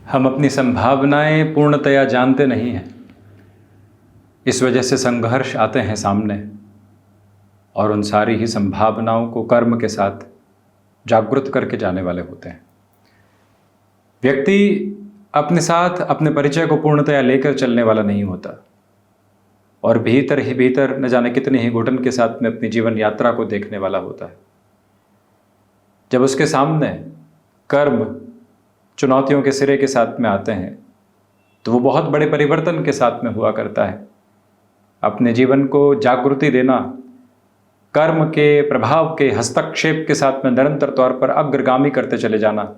हम अपनी संभावनाएं पूर्णतया जानते नहीं हैं। इस वजह से संघर्ष आते हैं सामने और उन सारी ही संभावनाओं को कर्म के साथ जागृत करके जाने वाले होते हैं। व्यक्ति अपने साथ अपने परिचय को पूर्णतया लेकर चलने वाला नहीं होता और भीतर ही भीतर न जाने कितने ही घुटन के साथ में अपनी जीवन यात्रा को देखने वाला होता है। जब उसके सामने कर्म चुनौतियों के सिरे के साथ में आते हैं तो वो बहुत बड़े परिवर्तन के साथ में हुआ करता है। अपने जीवन को जागृति देना, कर्म के प्रभाव के हस्तक्षेप के साथ में निरंतर तौर पर अग्रगामी करते चले जाना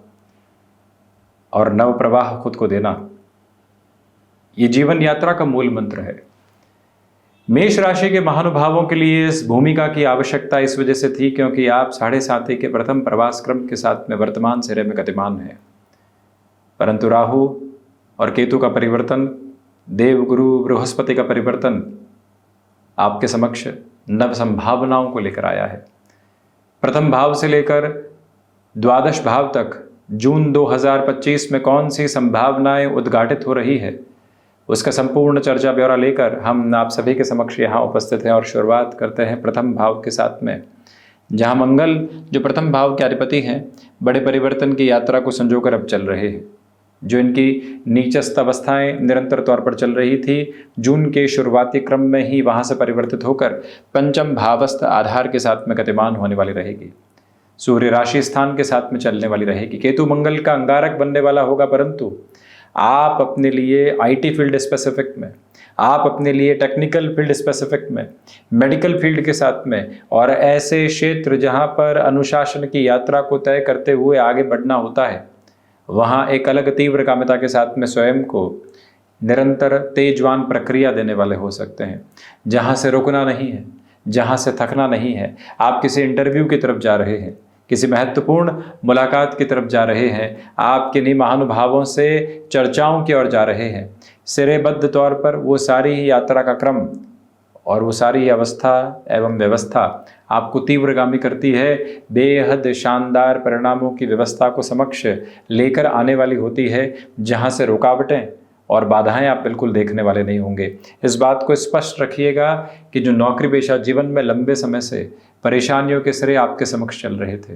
और नव प्रवाह खुद को देना, ये जीवन यात्रा का मूल मंत्र है। मेष राशि के महानुभावों के लिए इस भूमिका की आवश्यकता इस वजह से थी क्योंकि आप 7.5 के प्रथम प्रवास क्रम के साथ में वर्तमान सिरे में गतिमान हैं। परंतु राहु और केतु का परिवर्तन, देवगुरु बृहस्पति का परिवर्तन आपके समक्ष नव संभावनाओं को लेकर आया है। प्रथम भाव से लेकर द्वादश भाव तक जून 2025 में कौन सी संभावनाएं उद्घाटित हो रही है, उसका संपूर्ण चर्चा ब्यौरा लेकर हम आप सभी के समक्ष यहाँ उपस्थित हैं और शुरुआत करते हैं प्रथम भाव के साथ में, जहाँ मंगल जो प्रथम भाव के अधिपति हैं बड़े परिवर्तन की यात्रा को संजोकर अब चल रहे हैं। जो इनकी नीचस्थ अवस्थाएं निरंतर तौर पर चल रही थी, जून के शुरुआती क्रम में ही वहां से परिवर्तित होकर पंचम भावस्थ आधार के साथ में गतिमान होने वाली रहेगी। सूर्य राशि स्थान के साथ में चलने वाली रहेगी। केतु मंगल का अंगारक बनने वाला होगा, परंतु आप अपने लिए आईटी फील्ड स्पेसिफिक में, आप अपने लिए टेक्निकल फील्ड स्पेसिफिक में, मेडिकल फील्ड के साथ में और ऐसे क्षेत्र जहां पर अनुशासन की यात्रा को तय करते हुए आगे बढ़ना होता है, वहाँ एक अलग तीव्र कामिता के साथ में स्वयं को निरंतर तेजवान प्रक्रिया देने वाले हो सकते हैं। जहाँ से रुकना नहीं है, जहाँ से थकना नहीं है। आप किसी इंटरव्यू की तरफ जा रहे हैं, किसी महत्वपूर्ण मुलाकात की तरफ जा रहे हैं, आप किन्हीं महानुभावों से चर्चाओं की ओर जा रहे हैं। सिरेबद्ध तौर पर वो सारी ही यात्रा का क्रम और वो सारी अवस्था एवं व्यवस्था आपको तीव्रगामी करती है, बेहद शानदार परिणामों की व्यवस्था को समक्ष लेकर आने वाली होती है, जहां से रुकावटें और बाधाएं आप बिल्कुल देखने वाले नहीं होंगे। इस बात को स्पष्ट रखिएगा कि जो नौकरी पेशा जीवन में लंबे समय से परेशानियों के सिरे आपके समक्ष चल रहे थे,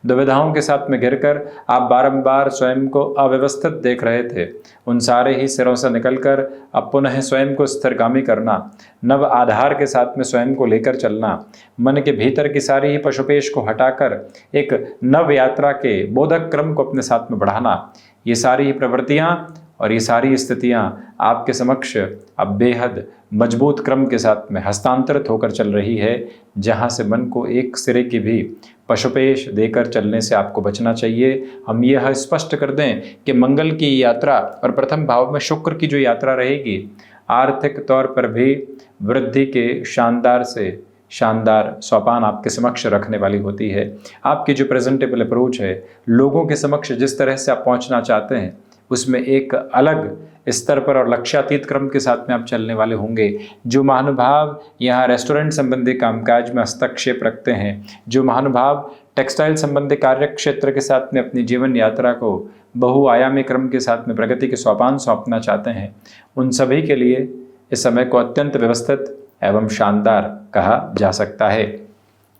दुविधाओं के साथ में घिरकर आप बारंबार स्वयं को अव्यवस्थित देख रहे थे, उन सारे ही सिरों से निकलकर अब पुनः स्वयं को स्थिरगामी करना, नव आधार के साथ में स्वयं को लेकर चलना, मन के भीतर की सारी ही पशुपेश को हटाकर एक नव यात्रा के बोधक क्रम को अपने साथ में बढ़ाना, ये सारी ही प्रवृत्तियाँ और ये सारी स्थितियाँ आपके समक्ष अब बेहद मजबूत क्रम के साथ में हस्तांतरित होकर चल रही है, जहाँ से मन को एक सिरे की भी पशुपेश देकर चलने से आपको बचना चाहिए। हम यह स्पष्ट कर दें कि मंगल की यात्रा और प्रथम भाव में शुक्र की जो यात्रा रहेगी, आर्थिक तौर पर भी वृद्धि के शानदार से शानदार सोपान आपके समक्ष रखने वाली होती है। आपकी जो प्रेजेंटेबल अप्रोच है, लोगों के समक्ष जिस तरह से आप पहुंचना चाहते हैं, उसमें एक अलग स्तर पर और लक्ष्यातीत क्रम के साथ में आप चलने वाले होंगे। जो महानुभाव यहाँ रेस्टोरेंट संबंधी कामकाज में हस्तक्षेप रखते हैं, जो महानुभाव टेक्सटाइल संबंधी कार्य क्षेत्र के साथ में अपनी जीवन यात्रा को बहुआयामी क्रम के साथ में प्रगति के सोपान सौंपना चाहते हैं, उन सभी के लिए इस समय को अत्यंत व्यवस्थित एवं शानदार कहा जा सकता है।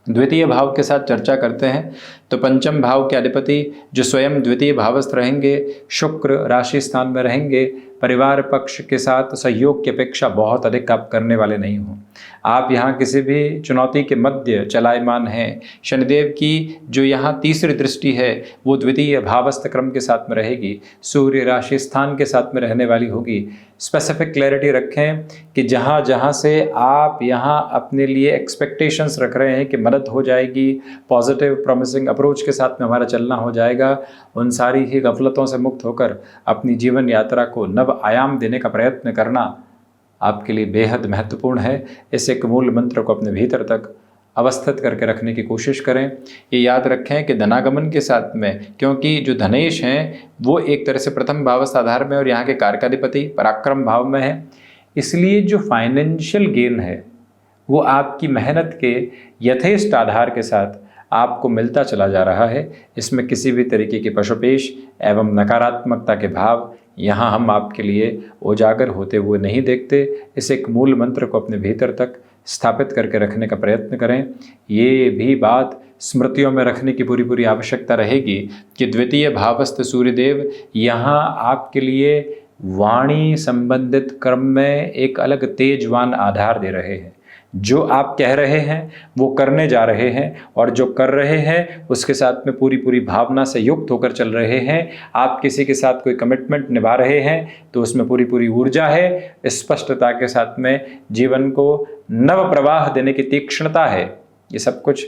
द्वितीय भाव के साथ चर्चा करते हैं तो पंचम भाव के अधिपति जो स्वयं द्वितीय भावस्थ रहेंगे, शुक्र राशि स्थान में रहेंगे। परिवार पक्ष के साथ सहयोग की अपेक्षा बहुत अधिक आप करने वाले नहीं हो। आप यहाँ किसी भी चुनौती के मध्य चलायमान हैं। शनिदेव की जो यहाँ तीसरी दृष्टि है वो द्वितीय भावस्थ क्रम के साथ में रहेगी, सूर्य राशि स्थान के साथ में रहने वाली होगी। स्पेसिफिक क्लैरिटी रखें कि जहाँ जहाँ से आप यहाँ अपने लिए एक्सपेक्टेशंस रख रहे हैं कि मदद हो जाएगी, पॉजिटिव प्रॉमिसिंग अप्रोच के साथ में हमारा चलना हो जाएगा, उन सारी ही गफलतों से मुक्त होकर अपनी जीवन यात्रा को नव आयाम देने का प्रयत्न करना आपके लिए बेहद महत्वपूर्ण है। इस एक मूल मंत्र को अपने भीतर तक अवस्थित करके रखने की कोशिश करें। ये याद रखें कि धनागमन के साथ में, क्योंकि जो धनेश हैं वो एक तरह से प्रथम भावस्थ आधार में और यहाँ के कारकाधिपति पराक्रम भाव में है, इसलिए जो फाइनेंशियल गेन है वो आपकी मेहनत के यथेष्ट आधार के साथ आपको मिलता चला जा रहा है। इसमें किसी भी तरीके की पशुपेश एवं नकारात्मकता के भाव यहाँ हम आपके लिए उजागर होते हुए नहीं देखते। इस एक मूल मंत्र को अपने भीतर तक स्थापित करके रखने का प्रयत्न करें। ये भी बात स्मृतियों में रखने की पूरी पूरी आवश्यकता रहेगी कि द्वितीय भावस्थ सूर्यदेव यहाँ आपके लिए वाणी संबंधित कर्म में एक अलग तेजवान आधार दे रहे हैं। जो आप कह रहे हैं वो करने जा रहे हैं, और जो कर रहे हैं उसके साथ में पूरी पूरी भावना से युक्त होकर चल रहे हैं। आप किसी के साथ कोई कमिटमेंट निभा रहे हैं तो उसमें पूरी पूरी ऊर्जा है, स्पष्टता के साथ में जीवन को नव प्रवाह देने की तीक्ष्णता है। ये सब कुछ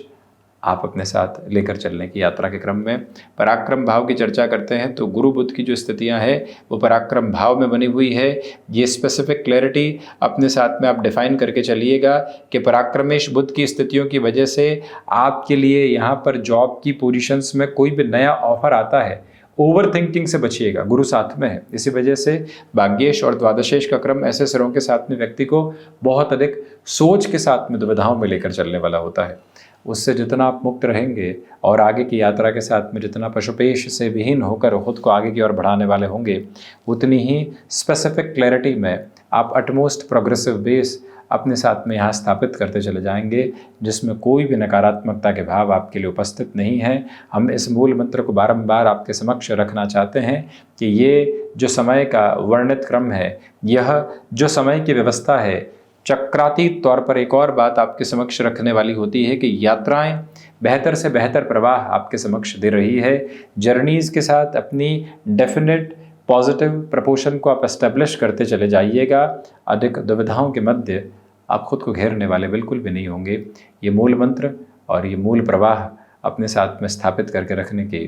आप अपने साथ लेकर चलने की यात्रा के क्रम में पराक्रम भाव की चर्चा करते हैं तो गुरु बुध की जो स्थितियां हैं वो पराक्रम भाव में बनी हुई है। ये स्पेसिफिक क्लैरिटी अपने साथ में आप डिफाइन करके चलिएगा कि पराक्रमेश बुध की स्थितियों की वजह से आपके लिए यहाँ पर जॉब की पोजीशंस में कोई भी नया ऑफर आता है, ओवर थिंकिंग से बचिएगा। गुरु साथ में है, इसी वजह से भाग्येश और द्वादशेश का क्रम ऐसे सिरों के साथ में व्यक्ति को बहुत अधिक सोच के साथ में दुविधाओं में लेकर चलने वाला होता है। उससे जितना आप मुक्त रहेंगे और आगे की यात्रा के साथ में जितना पशुपेश से विहीन होकर खुद को आगे की ओर बढ़ाने वाले होंगे, उतनी ही स्पेसिफिक क्लैरिटी में आप अटमोस्ट प्रोग्रेसिव बेस अपने साथ में यहाँ स्थापित करते चले जाएंगे, जिसमें कोई भी नकारात्मकता के भाव आपके लिए उपस्थित नहीं है। हम इस मूल मंत्र को बारंबार आपके समक्ष रखना चाहते हैं कि ये जो समय का वर्णित क्रम है, यह जो समय की व्यवस्था है, चक्रातीत तौर पर एक और बात आपके समक्ष रखने वाली होती है कि यात्राएं बेहतर से बेहतर प्रवाह आपके समक्ष दे रही है। जर्नीज़ के साथ अपनी डेफिनेट पॉजिटिव प्रपोर्शन को आप एस्टेब्लिश करते चले जाइएगा। अधिक दुविधाओं के मध्य आप खुद को घेरने वाले बिल्कुल भी नहीं होंगे। ये मूल मंत्र और ये मूल प्रवाह अपने साथ में स्थापित करके रखने की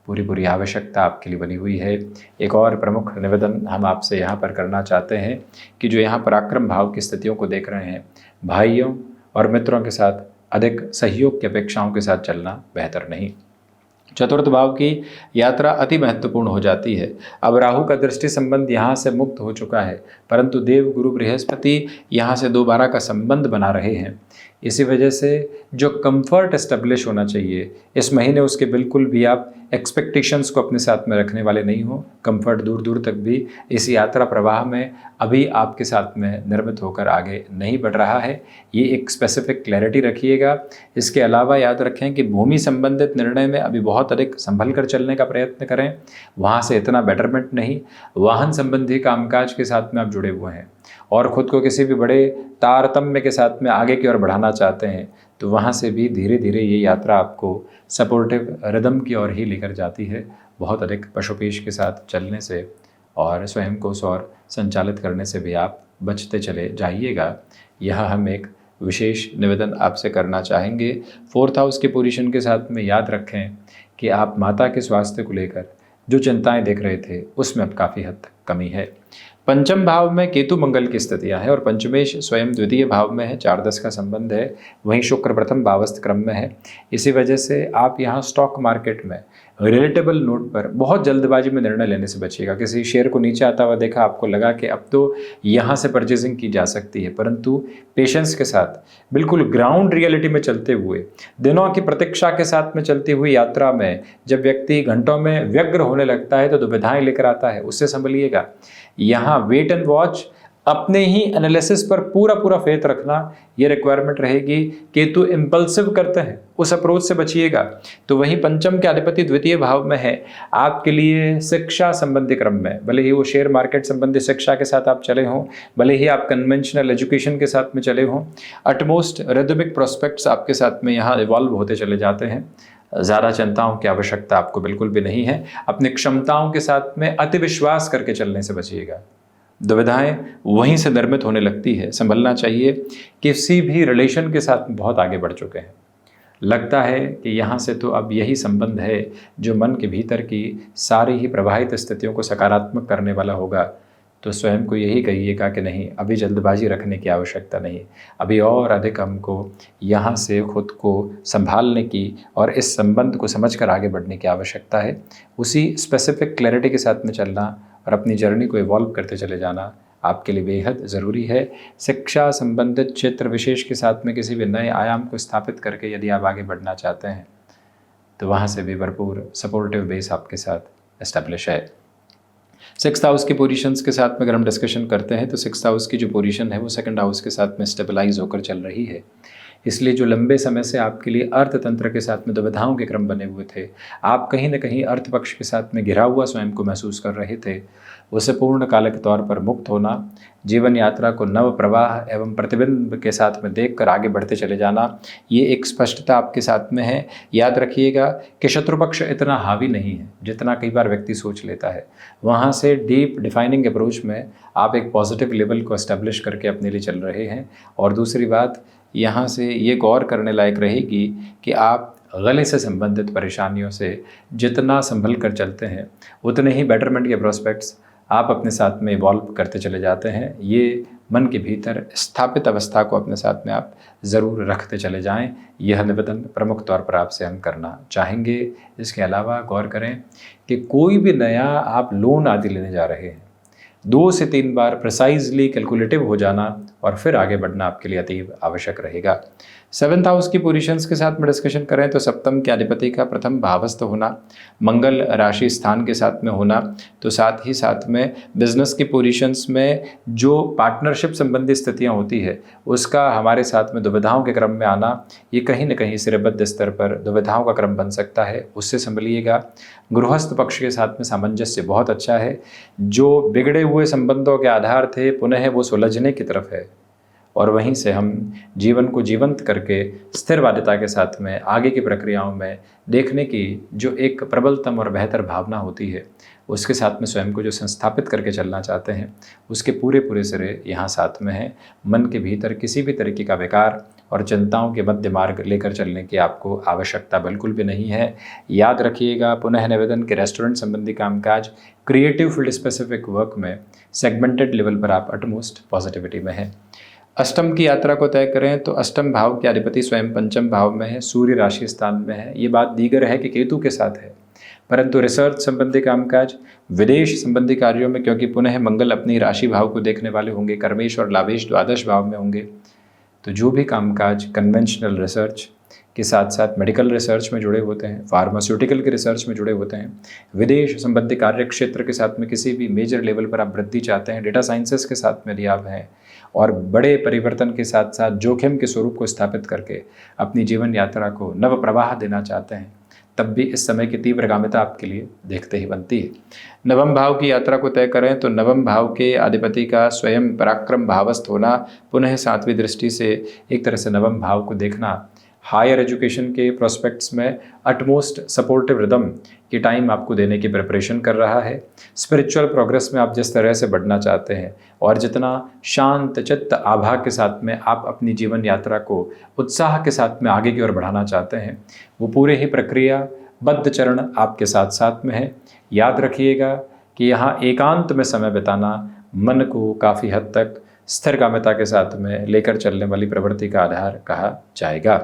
पूरी पूरी आवश्यकता आपके लिए बनी हुई है। एक और प्रमुख निवेदन हम आपसे यहाँ पर करना चाहते हैं कि जो यहाँ पराक्रम भाव की स्थितियों को देख रहे हैं, भाइयों और मित्रों के साथ अधिक सहयोग की अपेक्षाओं के साथ चलना बेहतर नहीं। चतुर्थ भाव की यात्रा अति महत्वपूर्ण हो जाती है। अब राहु का दृष्टि संबंध यहाँ से मुक्त हो चुका है, परंतु देव गुरु बृहस्पति यहाँ से दोबारा का संबंध बना रहे हैं। इसी वजह से जो कंफर्ट एस्टेब्लिश होना चाहिए इस महीने, उसके बिल्कुल भी आप एक्सपेक्टेशंस को अपने साथ में रखने वाले नहीं हो। कंफर्ट दूर दूर तक भी इस यात्रा प्रवाह में अभी आपके साथ में निर्मित होकर आगे नहीं बढ़ रहा है। ये एक स्पेसिफिक क्लैरिटी रखिएगा। इसके अलावा याद रखें कि भूमि संबंधित निर्णय में अभी बहुत अधिक संभल कर चलने का प्रयत्न करें, वहाँ से इतना बेटरमेंट नहीं। वाहन संबंधी कामकाज के साथ में आप जुड़े हुए हैं और ख़ुद को किसी भी बड़े तारतम्य के साथ में आगे की ओर बढ़ाना चाहते हैं, तो वहाँ से भी धीरे धीरे ये यात्रा आपको सपोर्टिव रिदम की ओर ही लेकर जाती है। बहुत अधिक पशुपेश के साथ चलने से और स्वयं को सौर संचालित करने से भी आप बचते चले जाइएगा। यह हम एक विशेष निवेदन आपसे करना चाहेंगे। फोर्थ हाउस के पोजीशन के साथ में याद रखें कि आप माता के स्वास्थ्य को लेकर जो चिंताएं देख रहे थे उसमें अब काफ़ी हद तक कमी है। पंचम भाव में केतु मंगल की स्थितियां हैं और पंचमेश स्वयं द्वितीय भाव में है, 4-10 का संबंध है। वहीं शुक्र प्रथम भावस्थ क्रम में है। इसी वजह से आप यहाँ स्टॉक मार्केट में रिलेटेबल नोट पर बहुत जल्दबाजी में निर्णय लेने से बचिएगा। किसी शेयर को नीचे आता हुआ देखा, आपको लगा कि अब तो यहाँ से परचेजिंग की जा सकती है, परंतु पेशेंस के साथ बिल्कुल ग्राउंड रियलिटी में चलते हुए, दिनों की प्रतीक्षा के साथ में चलती हुई यात्रा में जब व्यक्ति घंटों में व्यग्र होने लगता है तो दुविधाएं लेकर आता है, उससे संभलिएगा। यहाँ वेट एंड वॉच, अपने ही एनालिसिस पर पूरा पूरा फेथ रखना, ये रिक्वायरमेंट रहेगी। केतु इम्पल्सिव करते हैं, उस अप्रोच से बचिएगा। तो वहीं पंचम के अधिपति द्वितीय भाव में है। आपके लिए शिक्षा संबंधी क्रम में, भले ही वो शेयर मार्केट संबंधी शिक्षा के साथ आप चले हों, भले ही आप कन्वेंशनल एजुकेशन के साथ में चले हों, अटमोस्ट रिदमिक प्रोस्पेक्ट्स आपके साथ में यहाँ इवॉल्व होते चले जाते हैं। ज़्यादा चिंताओं की आवश्यकता आपको बिल्कुल भी नहीं है। अपनी क्षमताओं के साथ में अति विश्वास करके चलने से बचिएगा। दुविधाएं वहीं से निर्मित होने लगती है, संभलना चाहिए। किसी भी रिलेशन के साथ बहुत आगे बढ़ चुके हैं, लगता है कि यहाँ से तो अब यही संबंध है जो मन के भीतर की सारी ही प्रवाहित स्थितियों को सकारात्मक करने वाला होगा। तो स्वयं को यही कहिएगा कि नहीं, अभी जल्दबाजी रखने की आवश्यकता नहीं, अभी और अधिक हमको यहाँ से खुद को संभालने की और इस संबंध को समझकर आगे बढ़ने की आवश्यकता है। उसी स्पेसिफिक क्लैरिटी के साथ में चलना और अपनी जर्नी को इवॉल्व करते चले जाना आपके लिए बेहद ज़रूरी है। शिक्षा संबंधित क्षेत्र विशेष के साथ में किसी भी नए आयाम को स्थापित करके यदि आप आगे बढ़ना चाहते हैं तो वहाँ से भी भरपूर सपोर्टिव बेस आपके साथ एस्टेब्लिश है। 6th हाउस की पोजीशंस के साथ में अगर हम डिस्कशन करते हैं तो 6th हाउस की जो पोजीशन है वो 2nd हाउस के साथ में स्टेबलाइज होकर चल रही है। इसलिए जो लंबे समय से आपके लिए अर्थतंत्र के साथ में दुविधाओं के क्रम बने हुए थे, आप कहीं न कहीं अर्थ पक्ष के साथ में घिरा हुआ स्वयं को महसूस कर रहे थे, उससे पूर्ण कालिक तौर पर मुक्त होना, जीवन यात्रा को नव प्रवाह एवं प्रतिबिंब के साथ में देखकर आगे बढ़ते चले जाना, ये एक स्पष्टता आपके साथ में है। याद रखिएगा कि शत्रु पक्ष इतना हावी नहीं है जितना कई बार व्यक्ति सोच लेता है। वहाँ से डीप डिफाइनिंग अप्रोच में आप एक पॉजिटिव लेवल को एस्टेब्लिश करके अपने लिए चल रहे हैं। और दूसरी बात यहाँ से ये गौर करने लायक रहेगी कि आप गले से संबंधित परेशानियों से जितना संभल कर चलते हैं उतने ही बेटरमेंट के प्रोस्पेक्ट्स आप अपने साथ में इवॉल्व करते चले जाते हैं। ये मन के भीतर स्थापित अवस्था को अपने साथ में आप ज़रूर रखते चले जाएं। यह निवेदन प्रमुख तौर पर आपसे हम करना चाहेंगे। इसके अलावा गौर करें कि कोई भी नया आप लोन आदि लेने जा रहे हैं, 2 से 3 बार प्रिसाइजली कैलकुलेटिव हो जाना और फिर आगे बढ़ना आपके लिए अतीव आवश्यक रहेगा। 7th हाउस की पोजीशंस के साथ में डिस्कशन करें तो सप्तम के अधिपति का प्रथम भावस्थ होना, मंगल राशि स्थान के साथ में होना, तो साथ ही साथ में बिजनेस की पोजीशंस में जो पार्टनरशिप संबंधी स्थितियां होती है उसका हमारे साथ में दुविधाओं के क्रम में आना, ये कहीं न कहीं सिरबद्ध स्तर पर दुविधाओं का क्रम बन सकता है, उससे संभलिएगा। गृहस्थ पक्ष के साथ में सामंजस्य बहुत अच्छा है। जो बिगड़े हुए संबंधों के आधार थे पुनः वो सुलझने की तरफ है और वहीं से हम जीवन को जीवंत करके स्थिरवादिता के साथ में आगे की प्रक्रियाओं में देखने की जो एक प्रबलतम और बेहतर भावना होती है उसके साथ में स्वयं को जो संस्थापित करके चलना चाहते हैं उसके पूरे सिरे यहाँ साथ में हैं। मन के भीतर किसी भी तरीके का विकार और चिंताओं के मध्य मार्ग लेकर चलने की आपको आवश्यकता बिल्कुल भी नहीं है। याद रखिएगा पुनः निवेदन के रेस्टोरेंट संबंधी कामकाज, क्रिएटिव फील्ड स्पेसिफिक वर्क में सेगमेंटेड लेवल पर आप अटमोस्ट पॉजिटिविटी में हैं। अष्टम की यात्रा को तय करें तो अष्टम भाव के अधिपति स्वयं पंचम भाव में है, सूर्य राशि स्थान में है। ये बात दीगर है कि केतु के साथ है, परंतु रिसर्च संबंधी कामकाज, विदेश संबंधी कार्यों में क्योंकि पुनः मंगल अपनी राशि भाव को देखने वाले होंगे, कर्मेश और लाभेश द्वादश भाव में होंगे, तो जो भी कामकाज कन्वेंशनल रिसर्च के साथ साथ मेडिकल रिसर्च में जुड़े होते हैं, फार्मास्यूटिकल के रिसर्च में जुड़े होते हैं, विदेश संबंधी कार्य क्षेत्र के साथ में किसी भी मेजर लेवल पर आप वृद्धि चाहते हैं, डेटा साइंसेस के साथ में यदि आप हैं और बड़े परिवर्तन के साथ साथ जोखिम के स्वरूप को स्थापित करके अपनी जीवन यात्रा को नव प्रवाह देना चाहते हैं, तब भी इस समय की तीव्रगामिता आपके लिए देखते ही बनती है। नवम भाव की यात्रा को तय करें तो नवम भाव के अधिपति का स्वयं पराक्रम भावस्थ होना, पुनः 7वीं दृष्टि से एक तरह से नवम भाव को देखना, हायर एजुकेशन के प्रोस्पेक्ट्स में अटमोस्ट सपोर्टिव रिदम की टाइम आपको देने की प्रिपरेशन कर रहा है। स्पिरिचुअल प्रोग्रेस में आप जिस तरह से बढ़ना चाहते हैं और जितना शांत चित्त आभा के साथ में आप अपनी जीवन यात्रा को उत्साह के साथ में आगे की ओर बढ़ाना चाहते हैं, वो पूरे ही प्रक्रिया बद्ध चरण आपके साथ साथ में है। याद रखिएगा कि यहाँ एकांत में समय बिताना मन को काफ़ी हद तक स्थिरगामिता के साथ में लेकर चलने वाली प्रवृत्ति का आधार कहा जाएगा।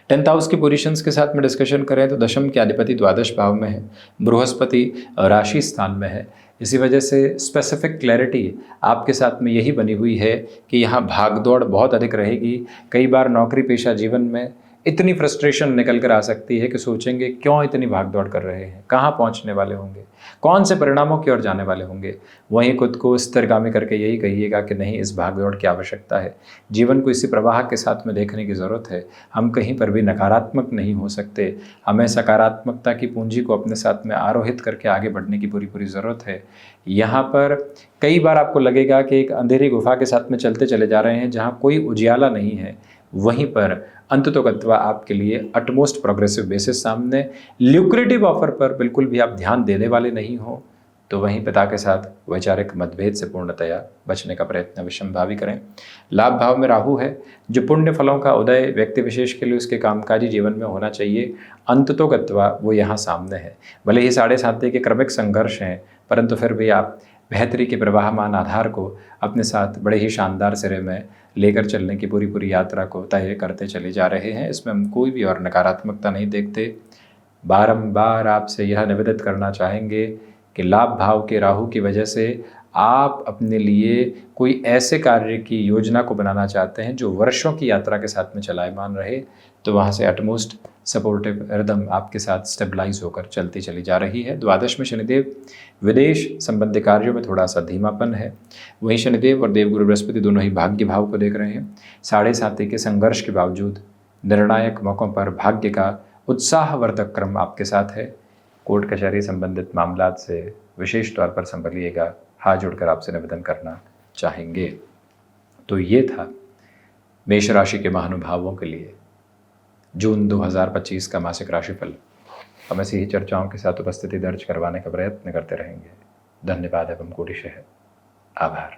10th हाउस की पोजीशंस के साथ में डिस्कशन करें तो दशम के अधिपति द्वादश भाव में है, बृहस्पति राशि स्थान में है। इसी वजह से स्पेसिफिक क्लैरिटी आपके साथ में यही बनी हुई है कि यहाँ भागदौड़ बहुत अधिक रहेगी। कई बार नौकरी पेशा जीवन में इतनी फ्रस्ट्रेशन निकल कर आ सकती है कि सोचेंगे क्यों इतनी भागदौड़ कर रहे हैं, कहाँ पहुँचने वाले होंगे, कौन से परिणामों की ओर जाने वाले होंगे। वहीं खुद को स्थिरगामी करके यही कहिएगा कि नहीं, इस भागदौड़ की आवश्यकता है, जीवन को इसी प्रवाह के साथ में देखने की ज़रूरत है। हम कहीं पर भी नकारात्मक नहीं हो सकते, हमें सकारात्मकता की पूंजी को अपने साथ में आरोहित करके आगे बढ़ने की पूरी ज़रूरत है। यहाँ पर कई बार आपको लगेगा कि एक अंधेरी गुफा के साथ में चलते चले जा रहे हैं जहाँ कोई उजियाला नहीं है, वहीं पर अंततोगत्वा आपके लिए अटमोस्ट प्रोग्रेसिव बेसिस सामने, ल्यूक्रेटिव ऑफर पर बिल्कुल भी आप ध्यान देने वाले नहीं हो तो वहीं पिता के साथ वैचारिक मतभेद से पूर्णतया बचने का प्रयत्न विषमभावी करें। लाभ भाव में राहु है, जो पुण्य फलों का उदय व्यक्ति विशेष के लिए उसके कामकाजी जीवन में होना चाहिए, अंततोगत्वा वो यहाँ सामने है। भले ही 7.5 के क्रमिक संघर्ष हैं, परंतु फिर भी आप बेहतरी के प्रवाहमान आधार को अपने साथ बड़े ही शानदार सिरे में लेकर चलने की पूरी यात्रा को तय करते चले जा रहे हैं। इसमें हम कोई भी और नकारात्मकता नहीं देखते। बारंबार आपसे यह निवेदित करना चाहेंगे कि लाभ भाव के राहु की वजह से आप अपने लिए कोई ऐसे कार्य की योजना को बनाना चाहते हैं जो वर्षों की यात्रा के साथ में चलायमान रहे, तो वहाँ से अटमोस्ट सपोर्टिव रिदम आपके साथ स्टेबलाइज होकर चलती चली जा रही है। द्वादश में शनिदेव, विदेश संबंधी कार्यों में थोड़ा सा धीमापन है। वहीं शनिदेव और देवगुरु बृहस्पति दोनों ही भाग्य भाव को देख रहे हैं। 7.5 के संघर्ष के बावजूद निर्णायक मौक़ों पर भाग्य का उत्साहवर्धक क्रम आपके साथ है। कोर्ट कचहरी संबंधित मामलात से विशेष तौर पर संभलिएगा, हाथ जोड़कर आपसे निवेदन करना चाहेंगे। तो ये था मेष राशि के महानुभावों के लिए जून 2025 का मासिक राशिफल। हम ऐसी ही चर्चाओं के साथ उपस्थिति दर्ज करवाने का प्रयत्न करते रहेंगे। धन्यवाद एवं कोटिशः आभार।